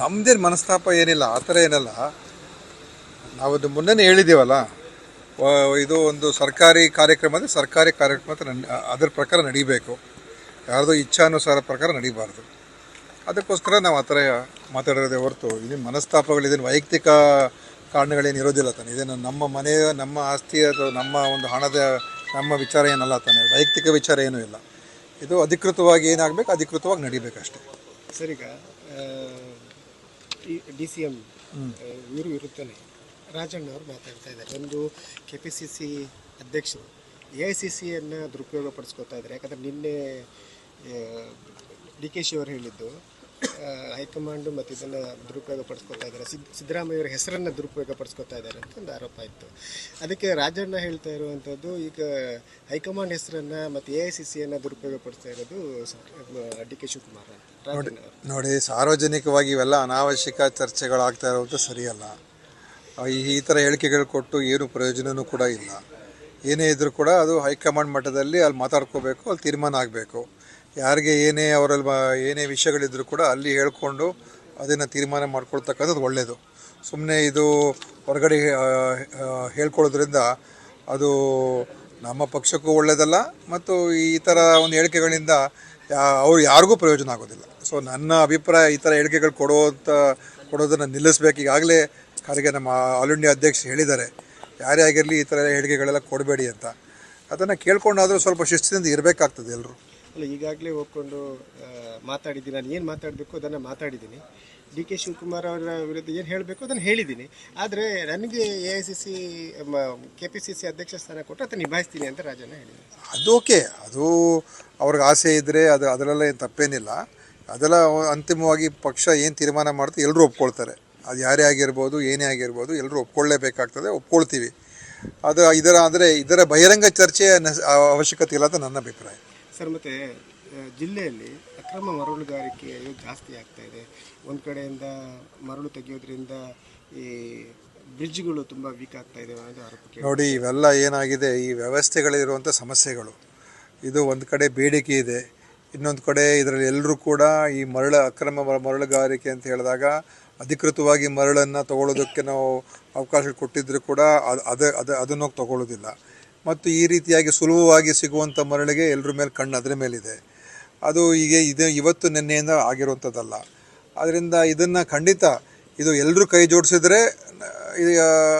ನಮ್ಮದೇನು ಮನಸ್ತಾಪ ಏನಿಲ್ಲ, ಆ ಥರ ಏನಲ್ಲ. ನಾವು ಅದು ಮುನ್ನೇ ಹೇಳಿದ್ದೀವಲ್ಲ, ಇದು ಒಂದು ಸರ್ಕಾರಿ ಕಾರ್ಯಕ್ರಮ ಅದರ ಪ್ರಕಾರ ನಡೀಬೇಕು. ಯಾರ್ದೋ ಇಚ್ಛಾನುಸಾರ ಪ್ರಕಾರ ನಡೀಬಾರ್ದು. ಅದಕ್ಕೋಸ್ಕರ ನಾವು ಆ ಥರ ಮಾತಾಡೋದೇ ಹೊರತು ಇದೇನು ಮನಸ್ತಾಪಗಳು, ಇದೇನು ವೈಯಕ್ತಿಕ ಕಾರಣಗಳೇನು ಇರೋದಿಲ್ಲ ತಾನೆ. ಇದೇನು ನಮ್ಮ ಮನೆಯ, ನಮ್ಮ ಆಸ್ತಿ ಅಥವಾ ನಮ್ಮ ಒಂದು ಹಣದ, ನಮ್ಮ ವಿಚಾರ ಏನಲ್ಲ ತಾನೆ. ವೈಯಕ್ತಿಕ ವಿಚಾರ ಏನೂ ಇಲ್ಲ. ಇದು ಅಧಿಕೃತವಾಗಿ ಏನಾಗಬೇಕು, ಅಧಿಕೃತವಾಗಿ ನಡಿಬೇಕಷ್ಟೇ. ಸರ್, ಈಗ DCM ಇವರು ಇರುತ್ತಾನೆ, ರಾಜಣ್ಣ ಅವರು ಮಾತಾಡ್ತಾ ಇದ್ದಾರೆ. ಒಂದು KPCC ಅಧ್ಯಕ್ಷರು AICCಯನ್ನು ದುರುಪಯೋಗ ಪಡಿಸ್ಕೊತಾ ಇದ್ದಾರೆ. ಯಾಕಂದರೆ ನಿನ್ನೆ DKಶಿ ಅವರು ಹೇಳಿದ್ದು ಹೈಕಮಾಂಡು ಮತ್ತು ಇದನ್ನು ದುರುಪಯೋಗ ಪಡಿಸ್ಕೊತಾ ಇದ್ದಾರೆ, ಸಿದ್ದರಾಮಯ್ಯವರ ಹೆಸರನ್ನು ದುರುಪಯೋಗ ಪಡಿಸ್ಕೊತಾ ಇದ್ದಾರೆ ಅಂತ ಒಂದು ಆರೋಪ ಇತ್ತು. ಅದಕ್ಕೆ ರಾಜಣ್ಣ ಹೇಳ್ತಾ ಇರುವಂಥದ್ದು, ಈಗ ಹೈಕಮಾಂಡ್ ಹೆಸರನ್ನು ಮತ್ತು AICCಯನ್ನು ದುರುಪಯೋಗ ಪಡಿಸ್ತಾ ಇರೋದು DK ಶಿವಕುಮಾರ್ ಅಂತ. ನೋಡಿ, ಸಾರ್ವಜನಿಕವಾಗಿ ಇವೆಲ್ಲ ಅನಾವಶ್ಯಕ ಚರ್ಚೆಗಳಾಗ್ತಾ ಇರೋದು ಸರಿಯಲ್ಲ. ಈ ಥರ ಹೇಳಿಕೆಗಳು ಕೊಟ್ಟು ಏನು ಪ್ರಯೋಜನವೂ ಕೂಡ ಇಲ್ಲ. ಏನೇ ಇದ್ದರೂ ಕೂಡ ಅದು ಹೈಕಮಾಂಡ್ ಮಟ್ಟದಲ್ಲಿ ಅಲ್ಲಿ ಮಾತಾಡ್ಕೋಬೇಕು, ಅಲ್ಲಿ ತೀರ್ಮಾನ ಆಗಬೇಕು. ಯಾರಿಗೆ ಅವರಲ್ಲಿ ಏನೇ ವಿಷಯಗಳಿದ್ದರೂ ಕೂಡ ಅಲ್ಲಿ ಹೇಳ್ಕೊಂಡು ಅದನ್ನು ತೀರ್ಮಾನ ಮಾಡ್ಕೊಳ್ತಕ್ಕಂಥದ್ದು ಒಳ್ಳೆಯದು. ಸುಮ್ಮನೆ ಇದು ಹೊರಗಡೆ ಹೇಳ್ಕೊಳ್ಳೋದ್ರಿಂದ ಅದು ನಮ್ಮ ಪಕ್ಷಕ್ಕೂ ಒಳ್ಳೆಯದಲ್ಲ, ಮತ್ತು ಈ ಥರ ಒಂದು ಹೇಳಿಕೆಗಳಿಂದ ಅವ್ರು ಯಾರಿಗೂ ಪ್ರಯೋಜನ ಆಗೋದಿಲ್ಲ. ಸೊ ನನ್ನ ಅಭಿಪ್ರಾಯ, ಈ ಥರ ಹೇಳಿಕೆಗಳು ಕೊಡೋದನ್ನು ನಿಲ್ಲಿಸ್ಬೇಕು. ಈಗಾಗಲೇ ನಮ್ಮ ಆಲ್ ಇಂಡಿಯಾ ಅಧ್ಯಕ್ಷರು ಹೇಳಿದ್ದಾರೆ, ಯಾರೇ ಆಗಿರಲಿ ಈ ಥರ ಹೇಳಿಕೆಗಳೆಲ್ಲ ಕೊಡಬೇಡಿ ಅಂತ. ಅದನ್ನು ಕೇಳ್ಕೊಂಡಾದರೂ ಸ್ವಲ್ಪ ಶಿಸ್ತಿನಿಂದ ಇರಬೇಕಾಗ್ತದೆ ಎಲ್ಲರೂ. ಅಲ್ಲ, ಈಗಾಗಲೇ ಹೋಗ್ಕೊಂಡು ಮಾತಾಡಿದ್ದೀನಿ, ನಾನು ಏನು ಮಾತಾಡಬೇಕು ಅದನ್ನು ಮಾತಾಡಿದ್ದೀನಿ. DK ಶಿವಕುಮಾರ್ ಅವರ ವಿರುದ್ಧ ಏನು ಹೇಳಬೇಕು ಅದನ್ನು ಹೇಳಿದ್ದೀನಿ. ಆದರೆ ನನಗೆ KPCC ಅಧ್ಯಕ್ಷ ಸ್ಥಾನ ಕೊಟ್ಟು ಅದನ್ನು ನಿಭಾಯಿಸ್ತೀನಿ ಅಂತ ರಾಜಣ್ಣ ಹೇಳಿದ್ದೀನಿ. ಅದು ಓಕೆ, ಅದು ಅವ್ರಿಗೆ ಆಸೆ ಇದ್ದರೆ ಅದರಲ್ಲ ಏನು ತಪ್ಪೇನಿಲ್ಲ. ಅದೆಲ್ಲ ಅಂತಿಮವಾಗಿ ಪಕ್ಷ ಏನು ತೀರ್ಮಾನ ಮಾಡುತ್ತೆ ಎಲ್ಲರೂ ಒಪ್ಕೊಳ್ತಾರೆ. ಅದು ಯಾರೇ ಆಗಿರ್ಬೋದು, ಏನೇ ಆಗಿರ್ಬೋದು, ಎಲ್ಲರೂ ಒಪ್ಕೊಳ್ಳೇಬೇಕಾಗ್ತದೆ, ಒಪ್ಕೊಳ್ತೀವಿ. ಇದರ ಬಹಿರಂಗ ಚರ್ಚೆಯ ಅವಶ್ಯಕತೆ ಇಲ್ಲ ಅಂತ ನನ್ನ ಅಭಿಪ್ರಾಯ. ಸರ್, ಮತ್ತು ಜಿಲ್ಲೆಯಲ್ಲಿ ಅಕ್ರಮ ಮರಳುಗಾರಿಕೆಯು ಜಾಸ್ತಿ ಆಗ್ತಾ ಇದೆ. ಒಂದು ಕಡೆಯಿಂದ ಮರಳು ತೆಗೆಯೋದ್ರಿಂದ ಈ ಬ್ರಿಡ್ಜ್ಗಳು ತುಂಬ ವೀಕ್ ಆಗ್ತಾ ಇದೆ ಅನ್ನೋದು ಆರೋಪ. ನೋಡಿ, ಇವೆಲ್ಲ ಏನಾಗಿದೆ, ಈ ವ್ಯವಸ್ಥೆಗಳಿರುವಂಥ ಸಮಸ್ಯೆಗಳು. ಇದು ಒಂದು ಕಡೆ ಬೇಡಿಕೆ ಇದೆ, ಇನ್ನೊಂದು ಕಡೆ ಇದರಲ್ಲಿ ಎಲ್ಲರೂ ಕೂಡ ಈ ಅಕ್ರಮ ಮರಳುಗಾರಿಕೆ ಅಂತ ಹೇಳಿದಾಗ ಅಧಿಕೃತವಾಗಿ ಮರಳನ್ನು ತಗೊಳ್ಳೋದಕ್ಕೆ ನಾವು ಅವಕಾಶ ಕೊಟ್ಟಿದ್ದರೂ ಕೂಡ ಅದನ್ನು ತಗೊಳ್ಳೋದಿಲ್ಲ. ಮತ್ತು ಈ ರೀತಿಯಾಗಿ ಸುಲಭವಾಗಿ ಸಿಗುವಂಥ ಮರಳಿಗೆ ಎಲ್ಲರ ಮೇಲೆ ಕಣ್ಣು ಅದರ ಮೇಲಿದೆ. ಅದು ಇವತ್ತು ನಿನ್ನೆಯಿಂದ ಆಗಿರುವಂಥದ್ದಲ್ಲ. ಆದ್ದರಿಂದ ಇದನ್ನು ಖಂಡಿತ ಇದು ಎಲ್ಲರೂ ಕೈ ಜೋಡಿಸಿದ್ರೆ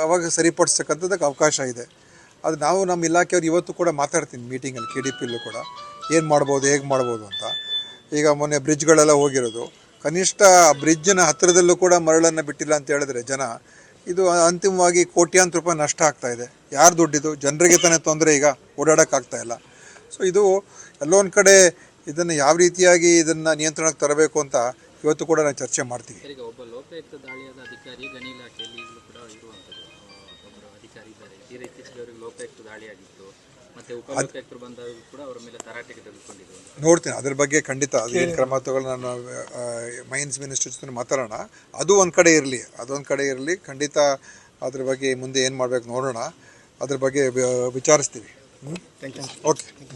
ಅವಾಗ ಸರಿಪಡಿಸ್ತಕ್ಕಂಥದ್ದಕ್ಕೆ ಅವಕಾಶ ಇದೆ. ಅದು ನಮ್ಮ ಇಲಾಖೆಯವ್ರು ಇವತ್ತು ಕೂಡ ಮಾತಾಡ್ತೀನಿ ಮೀಟಿಂಗಲ್ಲಿ, KDPಯಲ್ಲೂ ಕೂಡ ಏನು ಮಾಡ್ಬೋದು, ಹೇಗೆ ಮಾಡ್ಬೋದು ಅಂತ. ಈಗ ಮೊನ್ನೆ ಬ್ರಿಡ್ಜ್ಗಳೆಲ್ಲ ಹೋಗಿರೋದು, ಕನಿಷ್ಠ ಬ್ರಿಡ್ಜಿನ ಹತ್ತಿರದಲ್ಲೂ ಕೂಡ ಮರಳನ್ನು ಬಿಟ್ಟಿಲ್ಲ ಅಂತ ಹೇಳಿದ್ರೆ ಜನ, ಇದು ಅಂತಿಮವಾಗಿ ಕೋಟ್ಯಾಂತರ ರೂಪಾಯಿ ನಷ್ಟ ಆಗ್ತಾಯಿದೆ. ಯಾರು ದುಡ್ಡಿದು? ಜನರಿಗೆ ತಾನೇ ತೊಂದರೆ, ಈಗ ಓಡಾಡೋಕ್ಕಾಗ್ತಾಯಿಲ್ಲ. ಸೊ ಇದು ಎಲ್ಲೊಂದು ಕಡೆ ಇದನ್ನು ಯಾವ ರೀತಿಯಾಗಿ ಇದನ್ನು ನಿಯಂತ್ರಣಕ್ಕೆ ತರಬೇಕು ಅಂತ ಇವತ್ತು ಕೂಡ ನಾವು ಚರ್ಚೆ ಮಾಡ್ತೀವಿ. ಒಬ್ಬ ಲೋಕಾಯುಕ್ತ ದಾಳಿಯಾದ ಅಧಿಕಾರಿ ಗಣಿ ಇಲಾಖೆಯಲ್ಲಿ ಈಗಲೂ ಕೂಡ ಇರುವಂಥದ್ದು ಒಬ್ಬರು ಅಧಿಕಾರಿ ಇದ್ದಾರೆ. ಇತ್ತೀಚೆಗೆ ಅವರಿಗೆ ಲೋಕಾಯುಕ್ತ ದಾಳಿಯಾಗಿತ್ತು, ಮತ್ತು ಉಪಲೋಕಾಯುಕ್ತರು ಬಂದಾಗ ಕೂಡ ಅವರ ಮೇಲೆ ತರಾಟೆಗೆ ತೆಗೆದುಕೊಂಡಿದ್ರು. ನೋಡ್ತೀನಿ ಅದ್ರ ಬಗ್ಗೆ, ಖಂಡಿತ ಅದು ಏನು ಕ್ರಮ ತಗೊಳ್ಳಿ. ನಾನು ಮೈನ್ಸ್ ಮಿನಿಸ್ಟರ್ ಜೊತೆ ಮಾತಾಡೋಣ. ಅದು ಒಂದು ಕಡೆ ಇರಲಿ, ಖಂಡಿತ ಅದ್ರ ಬಗ್ಗೆ ಮುಂದೆ ಏನು ಮಾಡಬೇಕು ನೋಡೋಣ. ಅದ್ರ ಬಗ್ಗೆ ವಿಚಾರಿಸ್ತೀವಿ. Thank you. ಓಕೆ.